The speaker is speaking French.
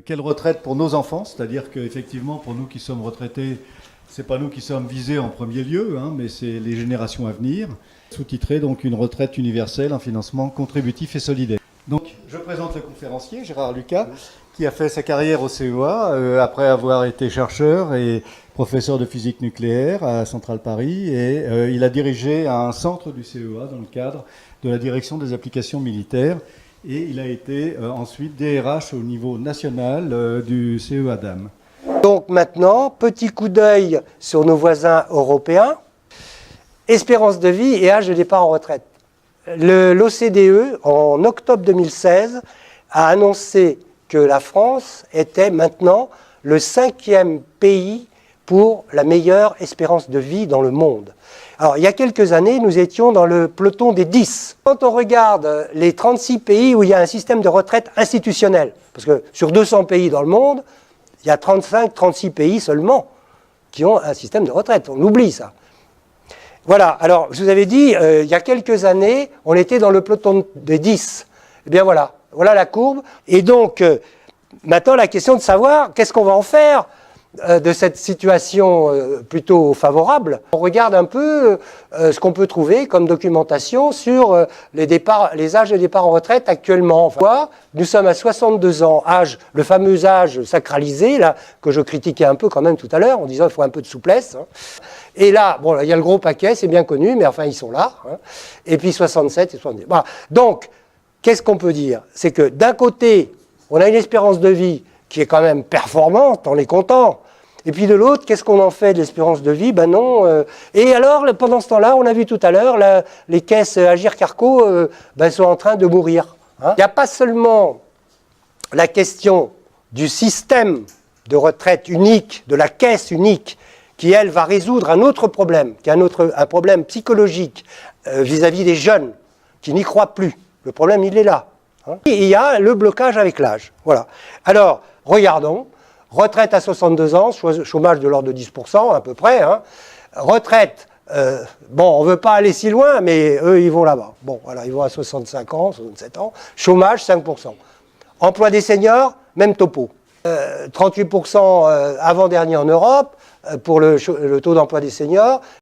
quelle retraite pour nos enfants, c'est-à-dire qu'effectivement, pour nous qui sommes retraités, c'est pas nous qui sommes visés en premier lieu, hein, mais c'est les générations à venir. Sous-titré donc une retraite universelle, un financement contributif et solidaire. Donc je présente le conférencier Gérard Lucas, qui a fait sa carrière au CEA après avoir été chercheur et professeur de physique nucléaire à Centrale Paris, et il a dirigé un centre du CEA dans le cadre de la direction des applications militaires, et il a été ensuite DRH au niveau national du CEA DAM. Donc maintenant, petit coup d'œil sur nos voisins européens, espérance de vie et âge de départ en retraite. L'OCDE, en octobre 2016, a annoncé que la France était maintenant le 5e pays pour la meilleure espérance de vie dans le monde. Alors, il y a quelques années, nous étions dans le peloton des 10. Quand on regarde les 36 pays où il y a un système de retraite institutionnel, parce que sur 200 pays dans le monde, il y a 35-36 pays seulement qui ont un système de retraite. On oublie ça. Voilà, alors je vous avais dit, il y a quelques années, on était dans le peloton des 10. Eh bien voilà, voilà la courbe. Et donc, maintenant la question de savoir qu'est-ce qu'on va en faire de cette situation plutôt favorable. On regarde un peu ce qu'on peut trouver comme documentation sur les âges de départ en retraite actuellement. Enfin, nous sommes à 62 ans, le fameux âge sacralisé, là, que je critiquais un peu quand même tout à l'heure, en disant qu'il faut un peu de souplesse. Hein. Et là, bon, il y a le gros paquet, c'est bien connu, mais enfin, ils sont là. Hein. Et puis 67 et 70. Voilà. Donc, qu'est-ce qu'on peut dire? C'est que d'un côté, on a une espérance de vie qui est quand même performante, on est content. Et puis de l'autre, qu'est-ce qu'on en fait de l'espérance de vie? Ben non. Et alors, pendant ce temps-là, on a vu tout à l'heure, les caisses Agirc-Arrco sont en train de mourir. Hein. Il n'y a pas seulement la question du système de retraite unique, de la caisse unique, qui, elle, va résoudre un autre problème, qui est un problème psychologique vis-à-vis des jeunes, qui n'y croient plus. Le problème, il est là. Hein. Et il y a le blocage avec l'âge. Voilà. Alors, regardons. Retraite à 62 ans, chômage de l'ordre de 10% à peu près. Hein. Retraite, bon, on ne veut pas aller si loin, mais eux, ils vont là-bas. Bon, voilà, ils vont à 65 ans, 67 ans. Chômage, 5%. Emploi des seniors, même topo. 38% avant-dernier en Europe pour le taux d'emploi des seniors.